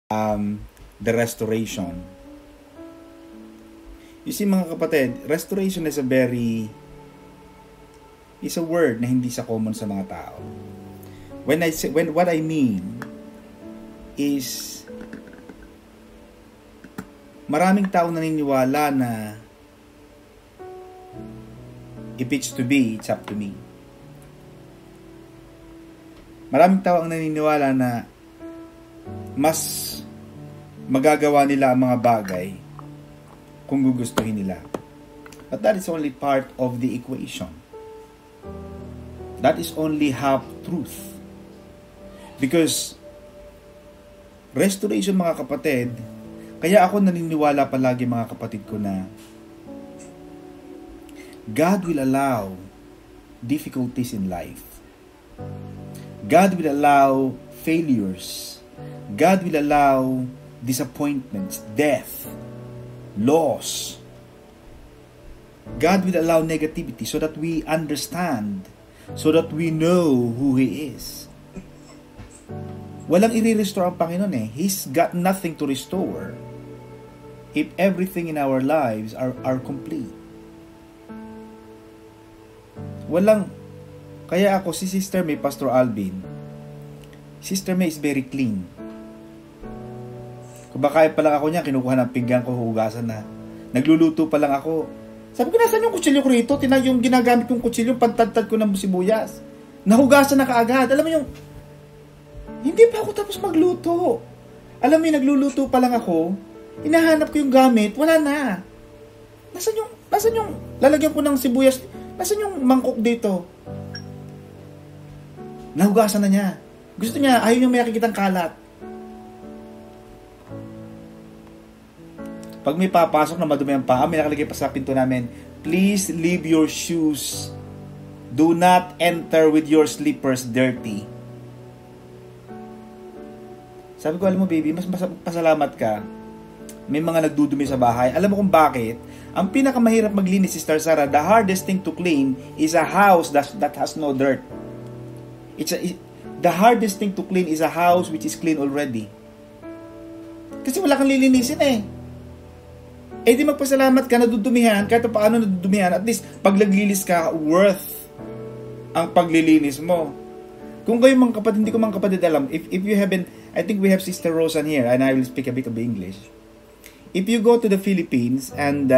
the restoration. You see mga kapatid, restoration is a word na hindi sa common sa mga tao. When what I mean is maraming tao naniniwala na if it's to be, it's up to me. Maraming tao ang naniniwala na mas magagawa nila ang mga bagay kung gugustuhin nila. But that is only part of the equation. That is only half truth. Because restoration mga kapatid, kaya ako naniniwala palagi mga kapatid ko na God will allow difficulties in life. God will allow failures. God will allow disappointments, death, loss. God will allow negativity so that we understand, so that we know who He is. Walang i-restore ang Panginoon eh. He's got nothing to restore if everything in our lives are complete. Walang, kaya ako, si Sister May, Pastor Alvin, Sister May is very clean. Kung baka pa lang ako niya, kinukuha ng pinggan ko, hugasan na. Nagluluto pa lang ako. Sabi ko, nasan yung kutsilyo ko rito? Yung ginagamit kong kutsilyo, pantad-tad ko ng sibuyas. Nahugasan na kaagad. Alam mo yung, hindi pa ako tapos magluto. Alam mo yung nagluluto pa lang ako, hinahanap ko yung gamit, wala na. Nasan yung lalagyan ko ng sibuyas, nasan yung mangkok dito? Nahugasan na niya. Gusto niya, ayaw niya may nakikitang kalat. Pag may papasok na madumi ang paa, may nakalagay pa sa pinto namin, please leave your shoes. Do not enter with your slippers dirty. Sabi ko, alam mo baby, mas pasalamat ka. May mga nagdudumi sa bahay. Alam mo kung bakit? Ang pinakamahirap maglinis, Sister Sarah, the hardest thing to clean is a house that has no dirt. The hardest thing to clean is a house which is clean already. Kasi wala kang lilinisin eh. Eh di magpasalamat ka, nadudumihan, kahit paano nadudumihan, at least pag naglilis ka, worth ang paglilinis mo. Kung kayo mga kapatid, hindi ko mga kapatid alam, if you haven't, I think we have Sister Rosan here, and I will speak a bit of English. If you go to the Philippines, and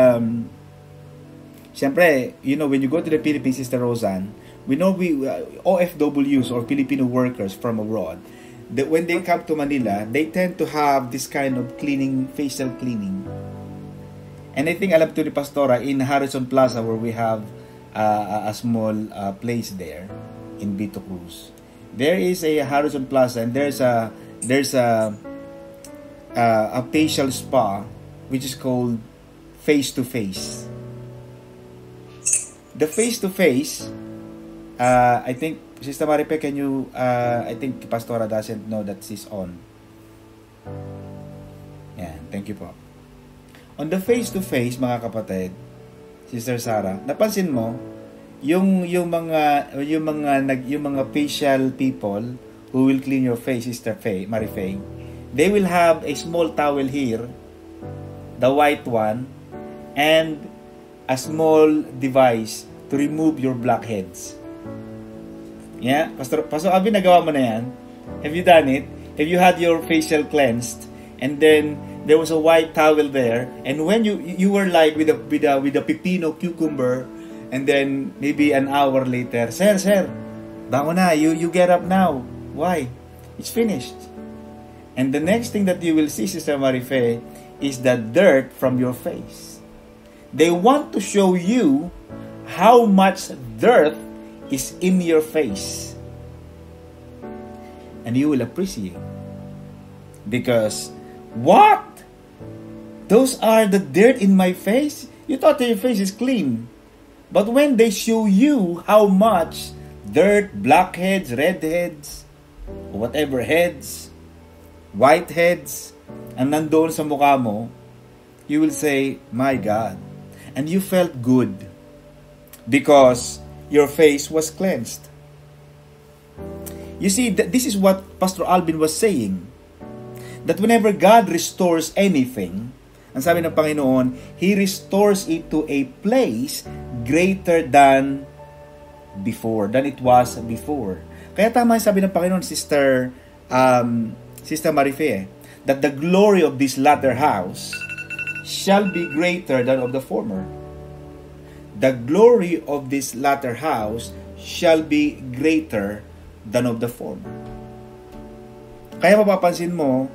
syempre, you know, when you go to the Philippines, Sister Rosan, we know OFWs or Filipino workers from abroad, that when they come to Manila, they tend to have this kind of cleaning, facial cleaning. And I think alam to ni Pastora in Harrison Plaza where we have a small place there in Vito Cruz. There is a Harrison Plaza and there's a facial spa which is called Face to Face. The Face to Face, I think Sister Maripe, can you I think Pastora doesn't know that she's on. Yeah, thank you po. On the face to face mga kapatid, Sister Sarah, napansin mo yung mga facial people who will clean your face, Sister Marife, they will have a small towel here, the white one, and a small device to remove your blackheads. Yeah, Pastor Abi, nagawa mo na yan? Have you done it? Have you had your facial cleansed and then there was a white towel there, and when you were like with a pepino cucumber, and then maybe an hour later, sir, bango na, you get up now. Why? It's finished. And the next thing that you will see, Sister Marife, is the dirt from your face. They want to show you how much dirt is in your face, and you will appreciate, because what? Those are the dirt in my face? You thought that your face is clean. But when they show you how much dirt, blackheads, redheads, whatever heads, whiteheads, ang nandoon sa mukha mo, you will say, my God. And you felt good because your face was cleansed. You see, this is what Pastor Alvin was saying. that whenever God restores anything, ang sabi ng Panginoon, He restores it to a place greater than it was before. Kaya tama yung sabi ng Panginoon, Sister Marife, that the glory of this latter house shall be greater than of the former. The glory of this latter house shall be greater than of the former. Kaya mapapansin mo,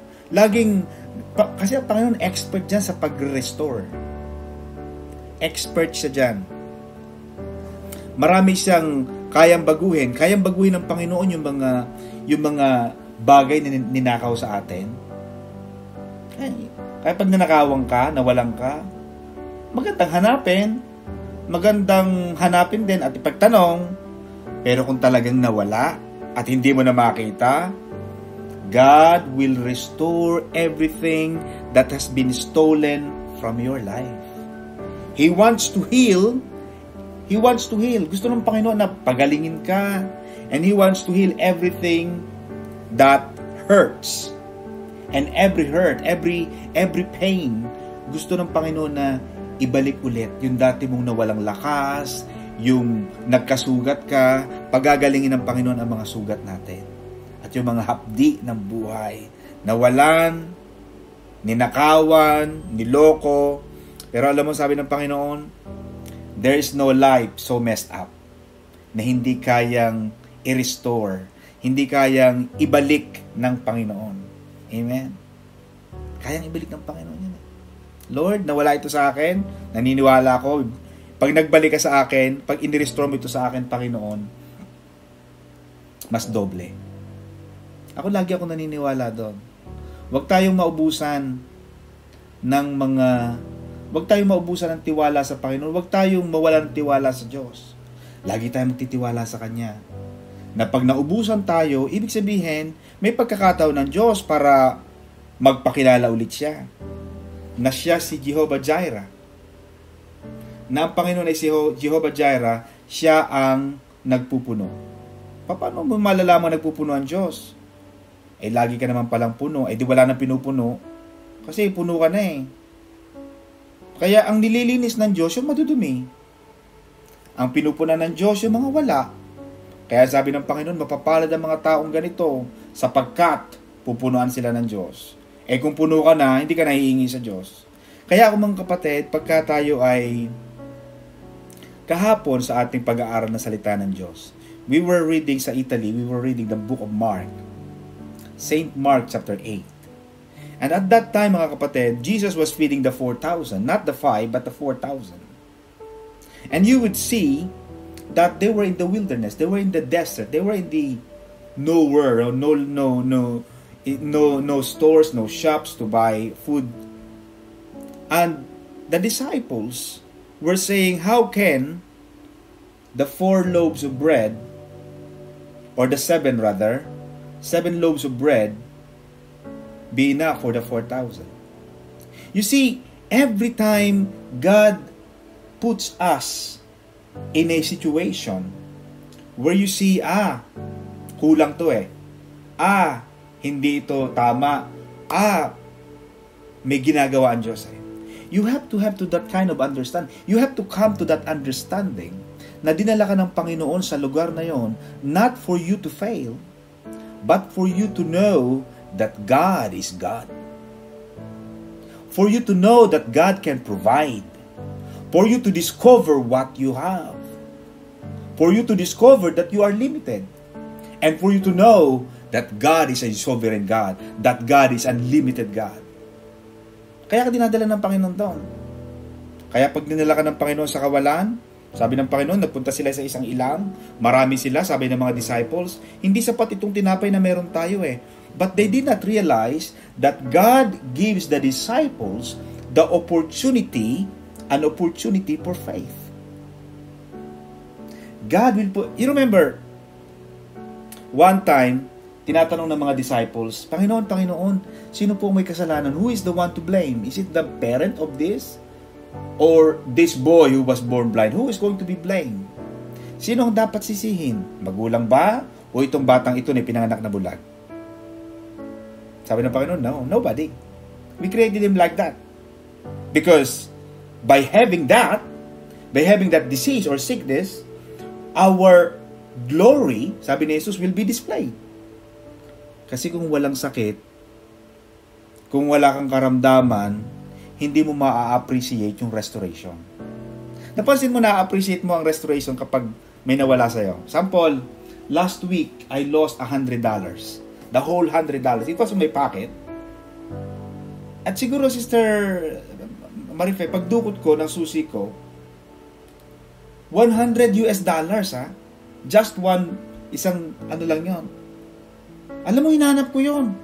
kasi ang Panginoon expert dyan sa pag-restore. Expert siya dyan. Marami siyang kayang baguhin ng Panginoon yung mga bagay na ninakaw sa atin. Kaya pag nanakawang ka, nawalan ka, magandang hanapin din at ipagtanong. Pero kung talagang nawala at hindi mo na makita, God will restore everything that has been stolen from your life. He wants to heal. Gusto ng Panginoon na pagalingin ka. And He wants to heal everything that hurts. And every hurt, every pain, gusto ng Panginoon na ibalik ulit. Yung dati mong nawalang lakas, yung nagkasugat ka, pagagalingin ng Panginoon ang mga sugat natin. At yung mga hapdi ng buhay, nawalan, ninakawan, niloko. Pero alam mo, sabi ng Panginoon, there is no life so messed up na hindi kayang i-restore, hindi kayang ibalik ng Panginoon. Amen? Kayang ibalik ng Panginoon yun. Lord, nawala ito sa akin, naniniwala ko, pag nagbalik ka sa akin, pag in-restore mo ito sa akin, Panginoon, mas doble. Lagi ako naniniwala doon. Huwag tayong maubusan ng tiwala sa Panginoon. Huwag tayong mawala ng tiwala sa Diyos. Lagi tayong magtitiwala sa Kanya. Na pag naubusan tayo, ibig sabihin, may pagkakataon ng Diyos para magpakilala ulit siya. Na siya si Jehovah Jireh. Na ang Panginoon ay si Jehovah Jireh, siya ang nagpupuno. Paano mo malalaman nagpupuno ang Diyos? Lagi ka naman palang puno. Di wala nang pinupuno. Kasi puno ka na eh. Kaya ang nililinis ng Diyos yung madudumi. Ang pinupunan ng Diyos yung mga wala. Kaya sabi ng Panginoon, mapapalad ang mga taong ganito sapagkat pupunuan sila ng Diyos. Kung puno ka na, hindi ka nahihingi sa Diyos. Kaya ako mga kapatid, pagka tayo ay kahapon sa ating pag-aaral na salita ng Diyos, we were reading sa Italy, we were reading the book of Mark. Saint Mark chapter 8. And at that time, mga kapatid, Jesus was feeding the 4,000. Not the 5, but the 4,000. And you would see that they were in the wilderness. They were in the desert. They were in the nowhere. No stores, no shops to buy food. And the disciples were saying, how can the 4 loaves of bread, or the 7 loaves of bread, be enough for the 4,000? You see, every time God puts us in a situation where you see, kulang to hindi ito tama, may ginagawa ang Diyos. You have to that kind of understanding. You have to come to that understanding na dinala ka ng Panginoon sa lugar na yon, not for you to fail, but for you to know that God is God. For you to know that God can provide. For you to discover what you have. For you to discover that you are limited. And for you to know that God is a sovereign God. That God is unlimited God. Kaya ka dinadala ng Panginoon doon. Kaya pag dinala ka ng Panginoon sa kawalan, sabi ng Panginoon, nagpunta sila sa isang ilang, marami sila, sabi ng mga disciples, hindi sapat itong tinapay na meron tayo But they did not realize that God gives the disciples the opportunity, an opportunity for faith. God will put, you remember, one time, tinatanong ng mga disciples, Panginoon, sino po may kasalanan? Who is the one to blame? Is it the parent of this? Or this boy who was born blind? Who is going to be blamed? Sino ang dapat sisihin? Magulang ba? O itong batang ito na pinanganak na bulag? Sabi ng Panginoon, no, nobody. We created him like that. Because by having that disease or sickness, our glory, sabi ni Jesus, will be displayed. Kasi kung walang sakit, kung wala kang karamdaman, hindi mo ma-appreciate yung restoration. Napansin mo, na-appreciate mo ang restoration kapag may nawala sa'yo. Sample, last week, I lost $100. The whole $100. It was in my pocket. At siguro, Sister Marife, pagdukot ko ng susi ko, $100 ha? Just isang ano lang yon. Alam mo, hinanap ko yon.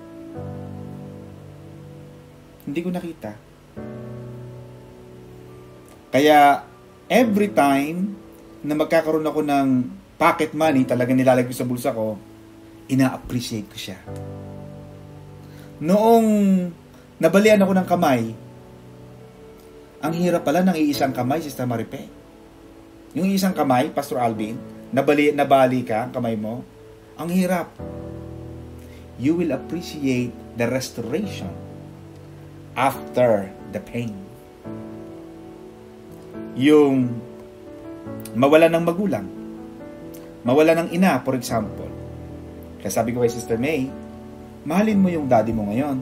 Hindi ko nakita. Kaya, every time na magkakaroon ako ng pocket money, talagang nilalagay ko sa bulsa ko, ina-appreciate ko siya. Noong nabalian ako ng kamay, ang hirap pala ng iisang kamay, Sister Maripe. Yung isang kamay, Pastor Alvin, nabali ka, ang kamay mo, ang hirap. You will appreciate the restoration after the pain. Yung mawala ng magulang, mawala ng ina, for example. Kaya sabi ko kay Sister May, mahalin mo yung daddy mo ngayon.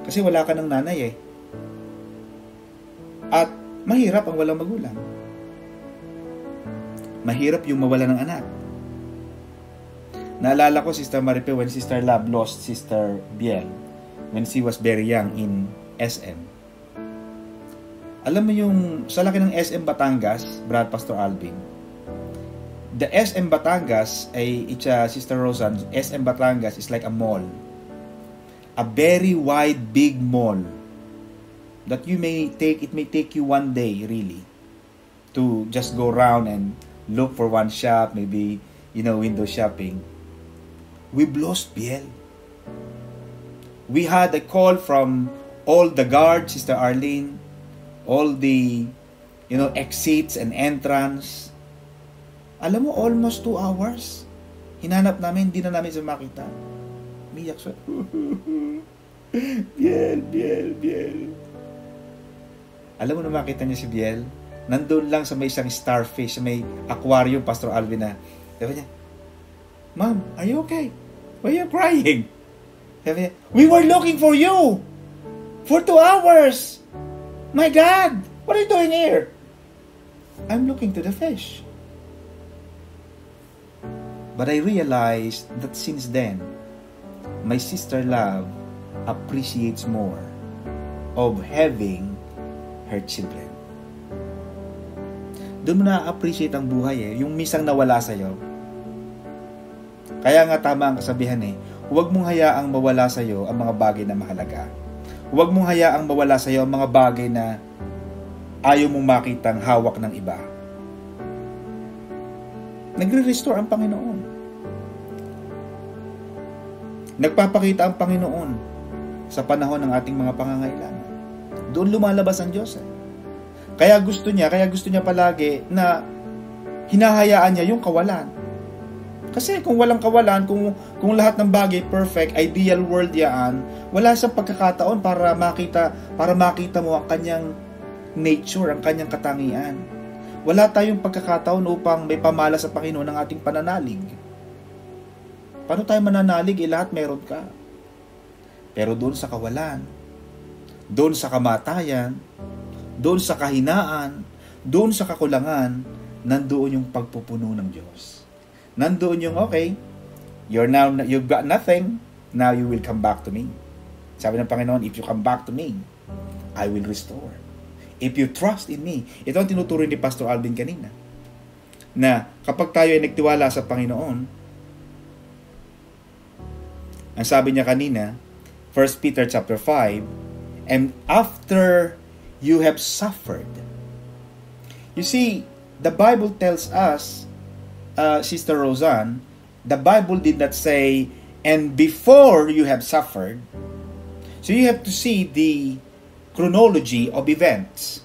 Kasi wala ka ng nanay eh. At mahirap ang walang magulang. Mahirap yung mawala ng anak. Naalala ko, Sister Maripe, when Sister Lab lost Sister Biel, when she was very young in SM. Alam mo yung, sa laki ng SM Batangas, Brad Pastor Alvin, the SM Batangas, Sister Rosan, SM Batangas is like a mall. A very wide, big mall that it may take you one day, really, to just go around and look for one shop, maybe, window shopping. We've lost Biel. We had a call from all the guards, Sister Arlene, all the, exits and entrance. Alam mo, almost 2 hours. Hinanap namin, hindi na namin siya makita. Miyak siya. Biel. Alam mo na makita niya si Biel? Nandun lang sa may isang starfish, sa may aquarium, Pastor Alvin na. Sabi niya, Ma'am, are you okay? Why are you crying? Sabi niya, we were looking for you for 2 hours. My God, what are you doing here? I'm looking to the fish. But I realized that since then, my sister Love appreciates more of having her children. Doon mo na-appreciate ang buhay yung misang nawala sa'yo. Kaya nga tama ang kasabihan huwag mong hayaang mawala sa'yo ang mga bagay na mahalaga. Huwag mong hayaang mawala sa'yo ang mga bagay na ayaw mong makitang hawak ng iba. Nagre-restore ang Panginoon. Nagpapakita ang Panginoon sa panahon ng ating mga pangangailangan. Doon lumalabas ang Diyos Kaya gusto niya palagi na hinahayaan niya yung kawalan. Kasi kung walang kawalan, kung lahat ng bagay perfect, ideal world yan, wala siyang pagkakataon para makita mo ang kanyang nature, ang kanyang katangian. Wala tayong pagkakataon upang may pamala sa Panginoon ng ating pananalig. Paano tayo mananalig? Lahat meron ka. Pero doon sa kawalan, doon sa kamatayan, doon sa kahinaan, doon sa kakulangan, nandoon yung pagpupuno ng Diyos. Nandoon yung, okay, you've got nothing, now you will come back to me. Sabi ng Panginoon, if you come back to me, I will restore. If you trust in me, ito ang tinuturo ni Pastor Alvin kanina, na kapag tayo ay nagtiwala sa Panginoon, ang sabi niya kanina, 1 Peter chapter 5, and after you have suffered. You see, the Bible tells us, Sister Roseanne, the Bible did not say, and before you have suffered. So you have to see the chronology of events,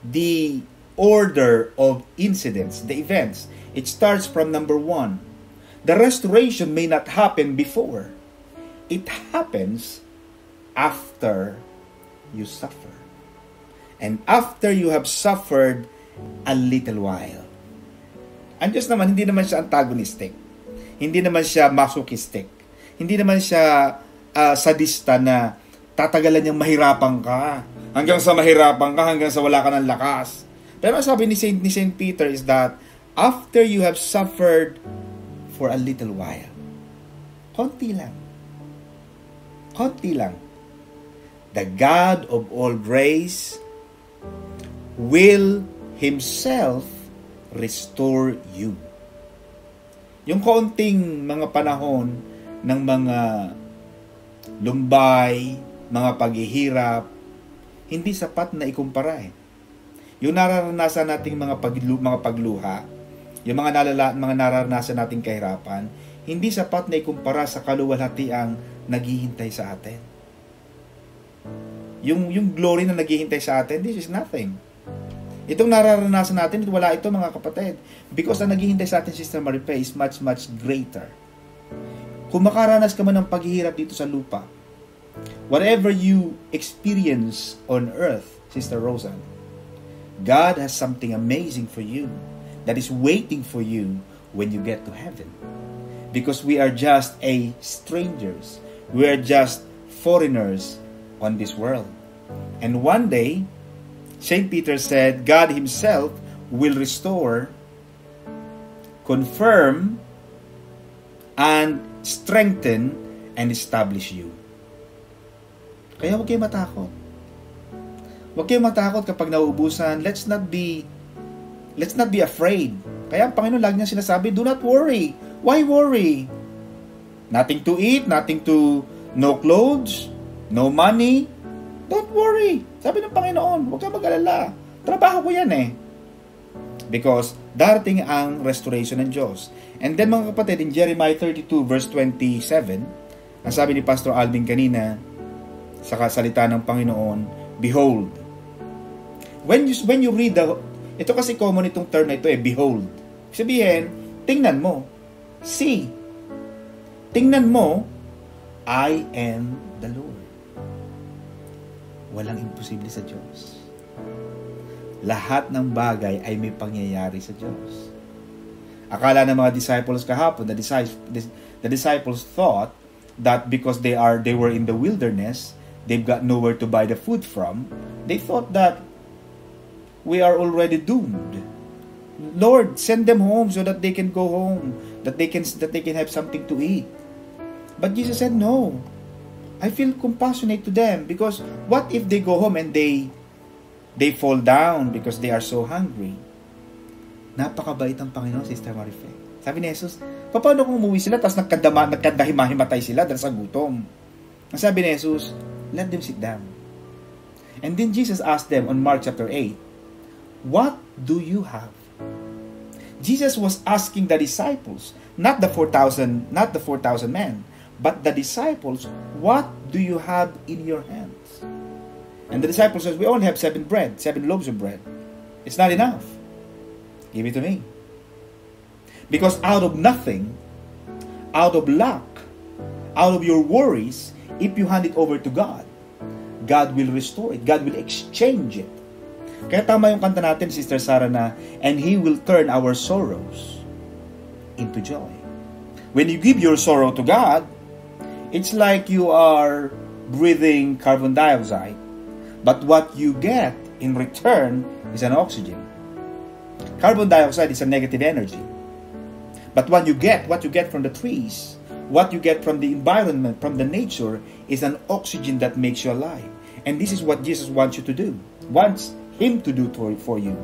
the order of incidents, the events. It starts from number 1. The restoration may not happen before. it happens after you suffer. And after you have suffered a little while. Ang Diyos naman, hindi naman siya antagonistic. Hindi naman siya masochistic. Hindi naman siya sadista na tatagalan niyang mahirapan ka. Hanggang sa mahirapan ka, hanggang sa wala ka ng lakas. Pero sabi ni Saint Peter is that after you have suffered for a little while, konti lang, the God of all grace will Himself restore you. Yung kaunting mga panahon ng mga lumbay, mga paghihirap, hindi sapat na ikumpara eh. Yung nararanasan nating mga pagluha, yung mga nararanasan nating kahirapan, hindi sapat na ikumpara sa kaluwalhatiang naghihintay sa atin. Yung glory na naghihintay sa atin, this is nothing. Itong nararanasan natin, wala ito mga kapatid. Because ang naghihintay sa atin, Sister Marife, is much, much greater. Kung makaranas ka man ng paghihirap dito sa lupa, whatever you experience on earth, Sister Rosa, God has something amazing for you that is waiting for you when you get to heaven. Because we are just strangers. We are just foreigners on this world. And one day, St. Peter said, God Himself will restore, confirm, and strengthen, and establish you. Kaya huwag kayo matakot. Huwag kayo matakot kapag nauubusan. Let's not be afraid. Kaya ang Panginoon lagi niya sinasabi, do not worry. Why worry? Nothing to eat, no clothes, no money. Don't worry. Sabi ng Panginoon, huwag kang mag-alala. Trabaho ko yan eh. Because darating ang restoration ng Diyos. And then mga kapatid, in Jeremiah 32 verse 27, ang sabi ni Pastor Alvin kanina, sa kasalita ng Panginoon, behold. When you read ito kasi common itong term na ito behold. Sabihin, tingnan mo. See. Tingnan mo, I am the Lord. Walang imposible sa Diyos. Lahat ng bagay ay may pangyayari sa Diyos. Akala ng mga disciples kahapon, the disciples thought that because they were in the wilderness, they've got nowhere to buy the food from, they thought that we are already doomed. Lord, send them home so that they can go home, that they can have something to eat. But Jesus said, no. I feel compassionate to them because what if they go home and they fall down because they are so hungry? Napakabait ang Panginoon, Sister Marife. Sabi ni Jesus, paano kung umuwi sila tapos nagkandahimahimatay sila dahil sa gutom? Ang sabi ni Jesus, let them sit down. And then Jesus asked them on Mark chapter 8, what do you have? Jesus was asking the disciples, not the 4,000 men, but the disciples, what do you have in your hands? And the disciples says, we only have 7 loaves of bread. It's not enough. Give it to me. Because out of nothing, out of lack, out of your worries, if you hand it over to God, God will restore it. God will exchange it. Kaya tama yung kanta natin, Sister Sarah, na, and He will turn our sorrows into joy. When you give your sorrow to God, it's like you are breathing carbon dioxide. But what you get in return is an oxygen. Carbon dioxide is a negative energy. But what you get from the trees, what you get from the environment, from the nature, is an oxygen that makes you alive. And this is what Jesus wants you to do. Wants Him to do for you.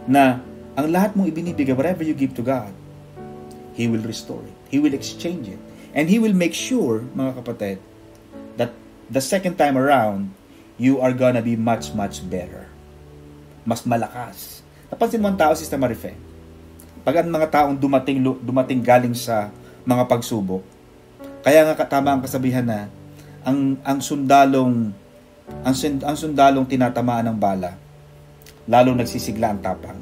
Na ang lahat mong ibinibigay, whatever you give to God, He will restore it. He will exchange it. And He will make sure, mga kapatid, that the second time around, you are gonna be much, much better. Mas malakas. Napansin mo ang tao, Sister Marife, pag ang mga taong dumating galing sa mga pagsubok, kaya nga tama ang kasabihan na ang sundalong tinatamaan ng bala, lalong nagsisigla ang tapang.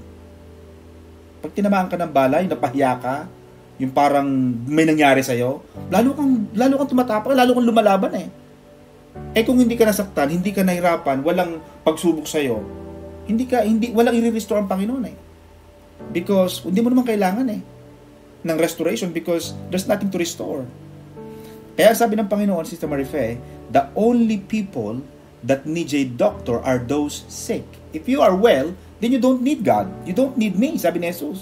Pag tinamaan ka ng bala, yung napahiya ka, yung parang may nangyari sa'yo, lalo kang tumatapang, lalo kang lumalaban eh. Eh kung hindi ka nasaktan, hindi ka nahirapan, walang pagsubok sa'yo, walang i-restore ang Panginoon eh. Because, hindi mo naman kailangan eh, ng restoration because there's nothing to restore. Kaya sabi ng Panginoon, Sister Marife, the only people that needs a doctor are those sick. If you are well, then you don't need God. You don't need me, sabi ni Jesus.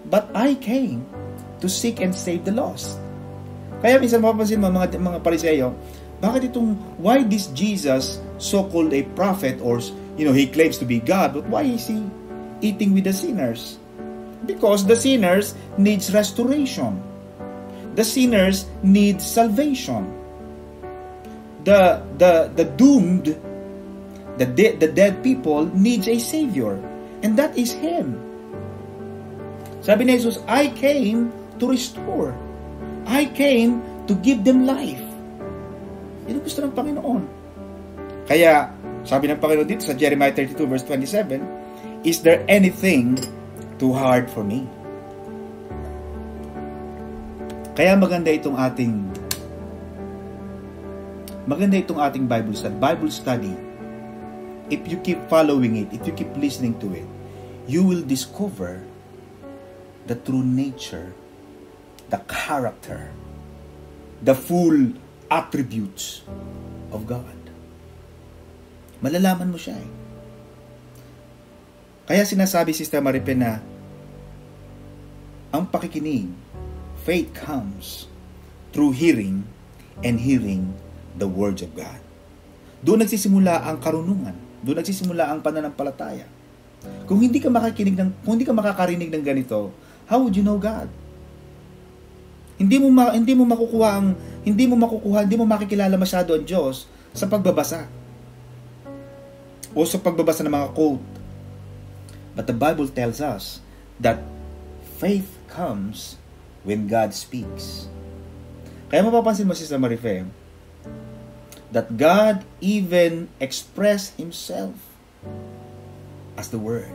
But I came to seek and save the lost. Kaya minsan mapapansin mo mga Pariseyo, why this Jesus, so-called a prophet, or he claims to be God, but why is he eating with the sinners? Because the sinners needs restoration. The sinners need salvation. The doomed, the dead people needs a savior, and that is him. Sabi ni Jesus, I came to restore. I came to give them life. Yun ang gusto ng Panginoon. Kaya, sabi ng Panginoon dito sa Jeremiah 32 verse 27, is there anything too hard for me? Kaya maganda itong ating Bible study. If you keep following it, if you keep listening to it, you will discover the true nature, the character, the full attributes of God. Malalaman mo siya eh. Kaya sinasabi, Sister Maripe, na ang pakikinig, faith comes through hearing, and hearing the words of God. Doon nagsisimula ang karunungan. Doon nagsisimula ang pananampalataya. Kung hindi ka makakarinig ng ganito, how would you know God? Hindi mo makikilala masyado ang Diyos sa pagbabasa o sa pagbabasa ng mga quote. But the Bible tells us that faith comes when God speaks. Kaya mapapansin mo, Sister Marife, that God even expressed Himself as the Word.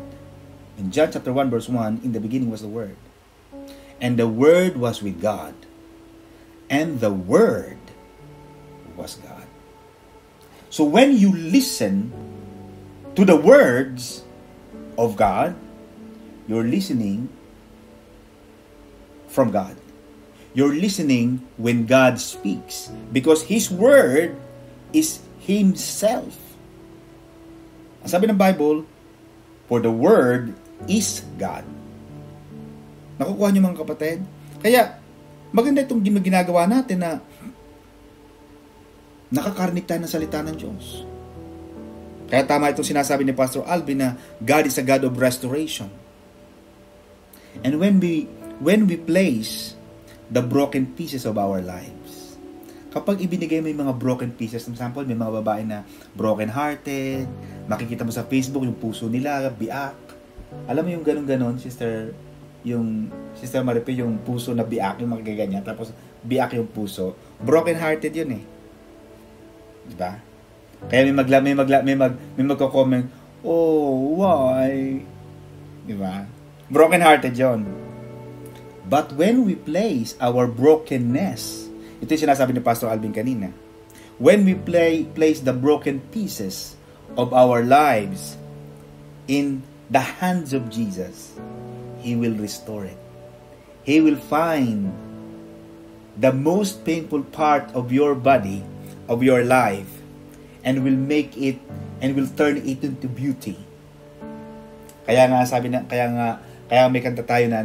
In John chapter 1 verse 1, in the beginning was the Word. And the Word was with God. And the Word was God. So when you listen to the words of God, you're listening from God. You're listening when God speaks. Because His Word is Himself. Ang sabi ng Bible, for the Word is God. Nakukuha niyo mga kapatid? Kaya, maganda itong ginagawa natin na nakakarinig tayo ng salita ng Diyos. Kaya tama itong sinasabi ni Pastor Alvin na God is a God of restoration. And when we place the broken pieces of our lives, kapag ibinigay mo yung mga broken pieces, for example, may mga babae na broken hearted, makikita mo sa Facebook yung puso nila, biak. Alam mo yung ganun-ganon, Sister Maripe, yung puso na biak, yung magaganyan, tapos biak yung puso. Broken hearted yun eh. Diba? Kaya may magko-comment, oh, why? Diba? Broken hearted yun. But when we place our brokenness, ito yung sinasabi ni Pastor Alvin kanina, when we place the broken pieces of our lives in the hands of Jesus, He will restore it. He will find the most painful part of your body, of your life, and will make it, and will turn it into beauty. Kaya may kanta tayo na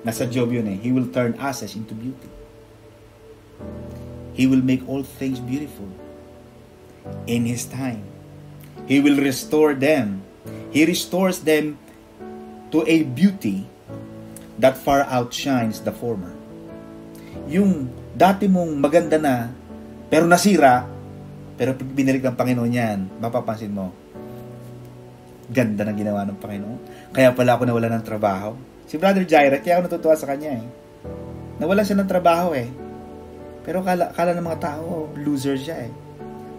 nasa Job yun eh, He will turn ashes into beauty. He will make all things beautiful in His time. He will restore them. He restores them to a beauty that far outshines the former. Yung dati mong maganda na, pero nasira, pero binalik ng Panginoon yan, mapapansin mo, ganda ng ginawa ng Panginoon. Kaya pala ako nawala ng trabaho. Si Brother Jairek, kaya ako natutuwa sa kanya eh. Nawala siya ng trabaho eh. Pero kala ng mga tao, loser siya eh.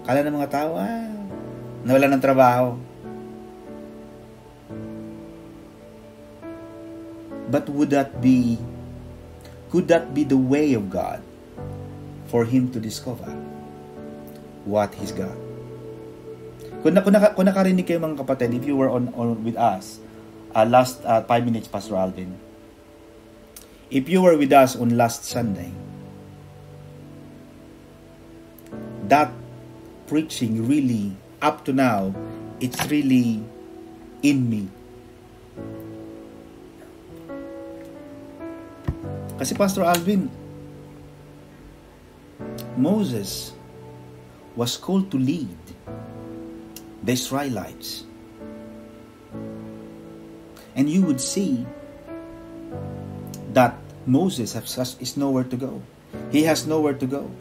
Kala ng mga tao, nawala ng trabaho. But would Could that be the way of God for him to discover what he's got? Kung nakarinig kayo mga kapatid, if you were on with us last 5 minutes, Pastor Alvin, if you were with us on last Sunday, that preaching really, up to now, it's really in me. Kasi Pastor Alvin, Moses was called to lead the Israelites. And you would see that Moses is nowhere to go. He has nowhere to go.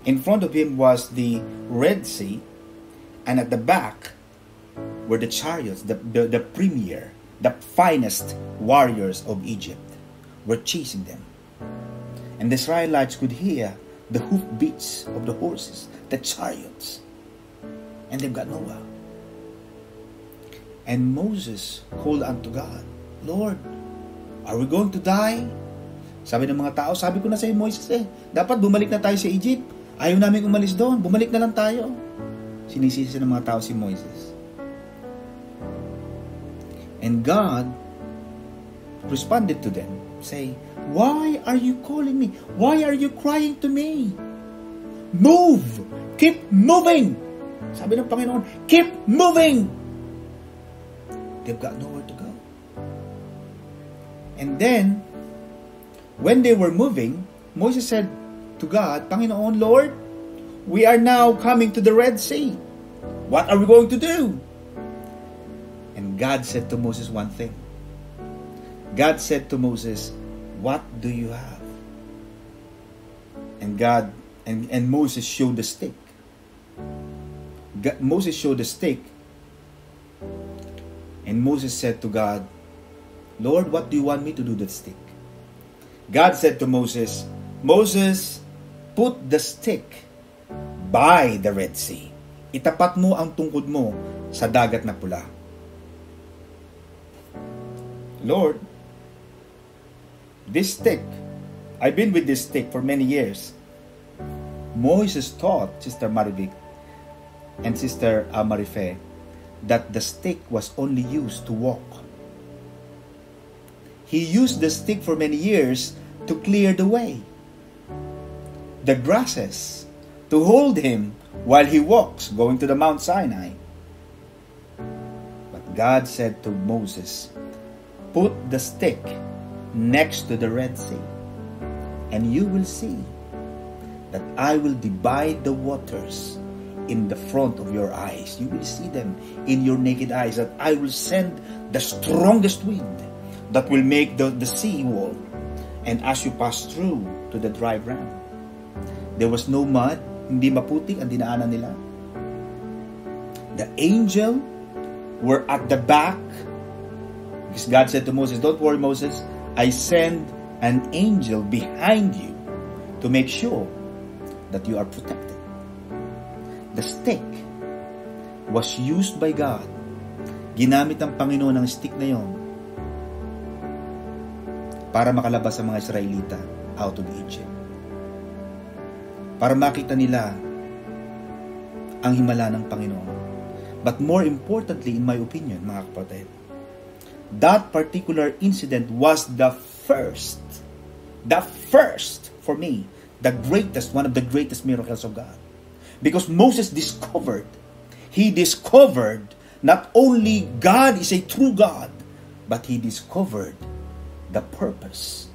In front of him was the Red Sea, and at the back were the chariots, the premier, the finest warriors of Egypt were chasing them. And the Israelites could hear the hoofbeats of the horses, the chariots, and they've got nowhere. And Moses called unto God, Lord, are we going to die? Sabi ng mga tao, sabi ko na sa iyo, Moises, dapat bumalik na tayo sa Egypt. Ayaw namin umalis doon, bumalik na lang tayo. Sinisisi ng mga tao si Moises. And God responded to them, say, why are you calling me? Why are you crying to me? Move! Keep moving! Sabi ng Panginoon, keep moving! They've got nowhere to go. And then, when they were moving, Moses said to God, Panginoon, Lord, we are now coming to the Red Sea. What are we going to do? And God said to Moses one thing. God said to Moses, what do you have? And God and Moses showed the stick. Moses showed the stick. And Moses said to God, Lord, what do you want me to do with that stick? God said to Moses, Moses, put the stick by the Red Sea. Itapat mo ang tungkod mo sa dagat na pula. Lord, this stick, I've been with this stick for many years. Moses taught Sister Marivic and Sister Marife that the stick was only used to walk. He used the stick for many years to clear the way, the grasses, to hold him while he walks going to the Mount Sinai. But God said to Moses, put the stick next to the Red Sea, and you will see that I will divide the waters in the front of your eyes. You will see them in your naked eyes, that I will send the strongest wind that will make the sea wall. And as you pass through to the dry ground, there was no mud, hindi maputik ang dinaanan nila. The angel were at the back, because God said to Moses, don't worry, Moses, I send an angel behind you to make sure that you are protected. The stick was used by God. Ginamit ng Panginoon ang stick na yon para makalabas ang mga Israelita out of Egypt. Para makita nila ang himala ng Panginoon. But more importantly, in my opinion, mga kapatid, that particular incident was the first for me, the greatest, one of the greatest miracles of God. Because Moses discovered not only God is a true God, but he discovered the purpose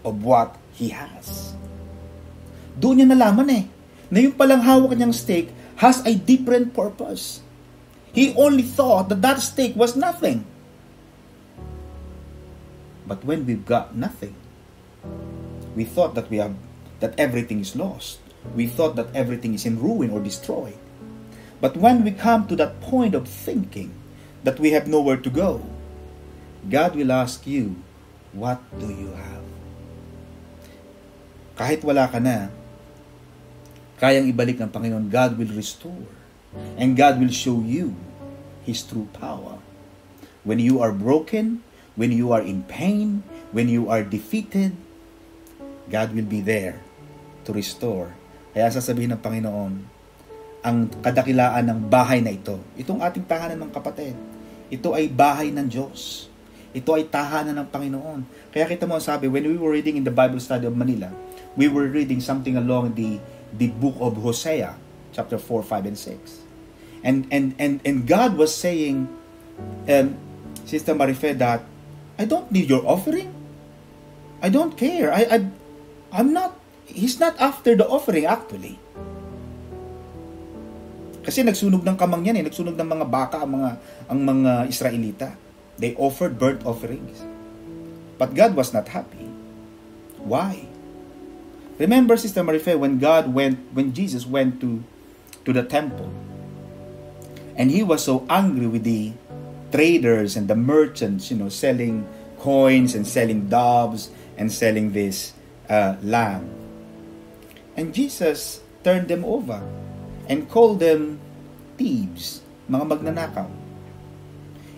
of what he has. Doon niya nalaman na yung palang hawak niyang stake has a different purpose. He only thought that stake was nothing. But when we've got nothing, we thought that everything is lost. We thought that everything is in ruin or destroyed. But when we come to that point of thinking that we have nowhere to go, God will ask you, what do you have? Kahit wala ka na, kayang ibalik ng Panginoon. God will restore. And God will show you His true power. When you are broken, when you are in pain, when you are defeated, God will be there to restore. Kaya sasabihin ng Panginoon, ang kadakilaan ng bahay na ito, itong ating tahanan ng kapatid, ito ay bahay ng Diyos. Ito ay tahanan ng Panginoon. Kaya kita mo sabi, when we were reading in the Bible study of Manila, we were reading something along the book of Hosea, chapter 4, 5, and 6. And God was saying, Sister Marife, that I don't need your offering. I don't care. I'm not, He's not after the offering actually. Kasi nagsunog ng kamang yan nagsunog ng mga baka ang mga Israelita. They offered burnt offerings. But God was not happy. Why? Remember, Sister Marife, when Jesus went to the temple, and He was so angry with the traders and the merchants, selling coins and selling doves and selling this lamb. And Jesus turned them over and called them thieves, mga magnanakaw.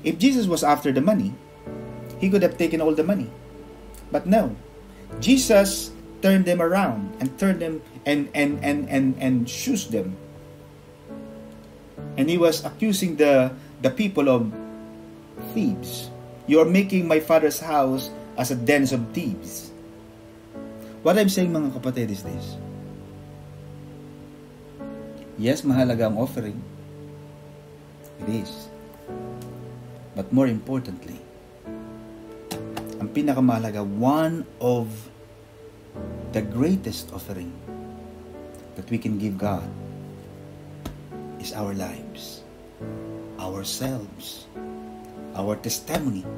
If Jesus was after the money, He could have taken all the money. But no, Jesus turned them around and turned them and shooshed them. And He was accusing the people of thieves. You are making my Father's house as a den of thieves. What I'm saying, mga kapatid, is this. Yes, mahalaga ang offering. It is. But more importantly, ang pinakamahalaga, one of the greatest offering that we can give God is our lives, ourselves, our testimony.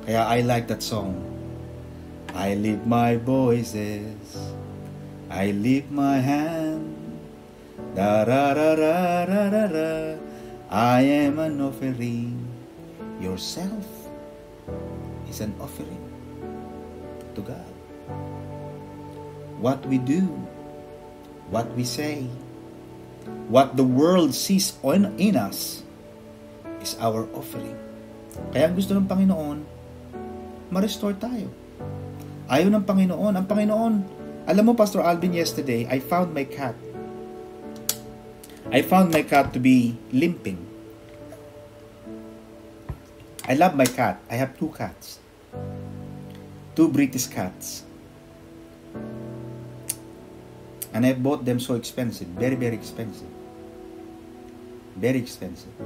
Kaya I like that song. I lift my voices, I lift my hand, da ra ra ra ra ra ra. I am an offering. Yourself is an offering to God. What we do, what we say, what the world sees in us is our offering. Kaya gusto ng Panginoon, ma-restore tayo. Ayaw ng Panginoon. Ang Panginoon, alam mo, Pastor Alvin, yesterday, I found my cat to be limping. I love my cat. I have 2 cats. 2 British cats. And I bought them so expensive. Very, very expensive. Very expensive.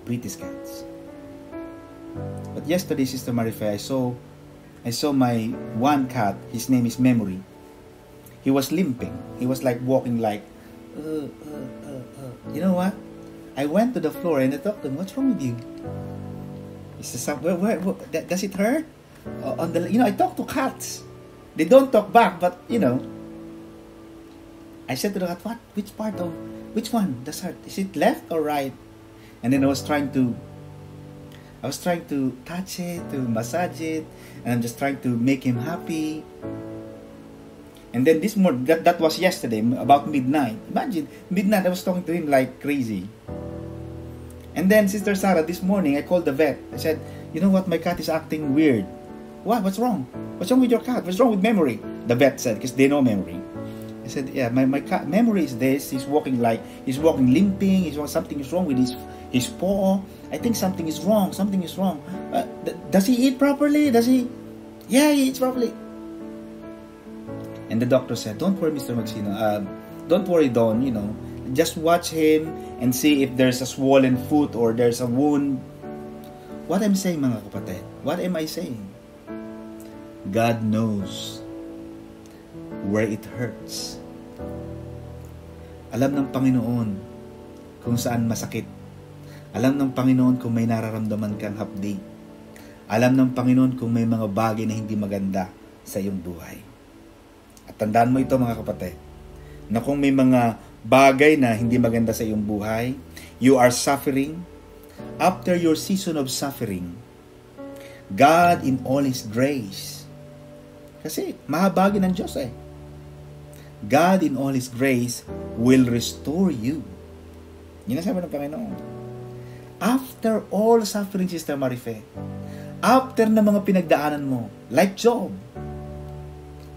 British cats. But yesterday, Sister Marife, I saw my one cat. His name is Memory. He was limping. He was like walking like, You know what? I went to the floor and I talked to him. What's wrong with you? He says, where, does it hurt? I talk to cats. They don't talk back, but I said to the cat, what? Which one does hurt? Is it left or right? And then I was trying to touch it, to massage it, and I'm just trying to make him happy. And then this morning, that was yesterday, about midnight. Imagine, midnight, I was talking to him like crazy. And then, Sister Sarah, this morning, I called the vet. I said, you know what, my cat is acting weird. What? What's wrong? What's wrong with your cat? What's wrong with Memory? The vet said, because they know Memory. I said, yeah, my cat, Memory is this. He's walking limping. Something is wrong with his paw. I think something is wrong. Does he eat properly? Yeah, he eats properly. And the doctor said, don't worry, Mr. Magsino. Don't worry, Don, just watch him and see if there's a swollen foot or there's a wound. What I'm saying, mga kapatid, what am I saying? God knows where it hurts. Alam ng Panginoon kung saan masakit. Alam ng Panginoon kung may nararamdaman kang hapdi. Alam ng Panginoon kung may mga bagay na hindi maganda sa iyong buhay. At tandaan mo ito, mga kapatid, na kung may mga bagay na hindi maganda sa iyong buhay, you are suffering, after your season of suffering, God in all His grace, kasi mahabagin ng Diyos God in all His grace will restore you. Yun ang sabi ng Panginoon. After all suffering, Sister Marife, After na mga pinagdaanan mo, like Job,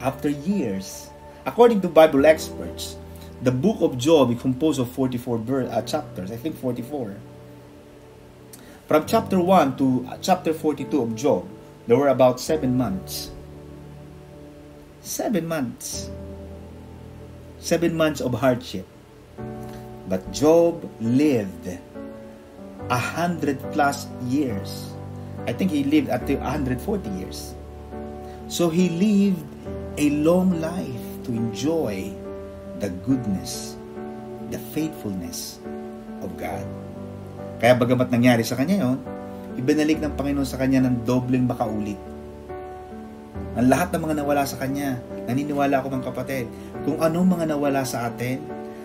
after years, according to Bible experts, the book of Job is composed of 44 chapters, I think 44. From chapter 1 to chapter 42 of Job, there were about 7 months. 7 months. 7 months of hardship. But Job lived 100 plus years. I think he lived until 140 years. So he lived a long life to enjoy the goodness, the faithfulness of God. Kaya bagamat nangyari sa kanya yon, ibinalik ng Panginoon sa kanya ng dobleng makaulit. Ang lahat ng mga nawala sa kanya, naniniwala ako mga kapatid, kung anong mga nawala sa atin,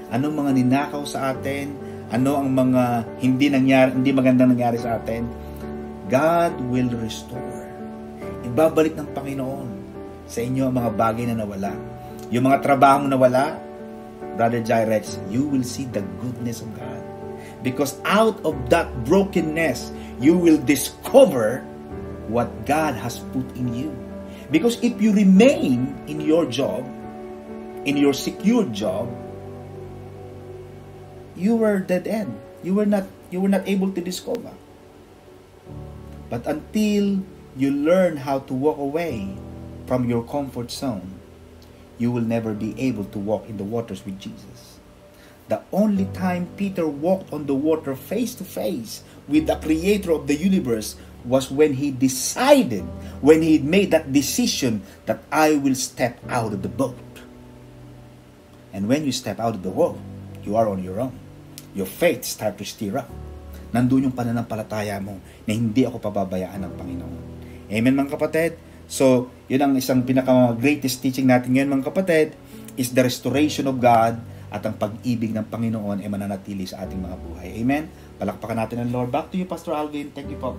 anong mga ninakaw sa atin, ano ang mga hindi magandang nangyari sa atin, God will restore. Ibabalik ng Panginoon sa inyo ang mga bagay na nawala. Yung mga trabaho na nawala, Brother Jairus, you will see the goodness of God. Because out of that brokenness, you will discover what God has put in you. Because if you remain in your job, in your secured job, you were dead end. You were not able to discover. But until you learn how to walk away from your comfort zone, you will never be able to walk in the waters with Jesus. The only time Peter walked on the water face to face with the creator of the universe was when he decided, when he made that decision that I will step out of the boat. And when you step out of the boat, you are on your own. Your faith start to stir up. Nandun yung pananampalataya mo na hindi ako pababayaan ng Panginoon. Amen mga kapatid? So, yun ang isang pinaka-greatest teaching natin ngayon mga kapatid, is the restoration of God at ang pag-ibig ng Panginoon ay mananatili sa ating mga buhay. Amen? Palakpakan natin ang Lord. Back to you, Pastor Alvin. Thank you po.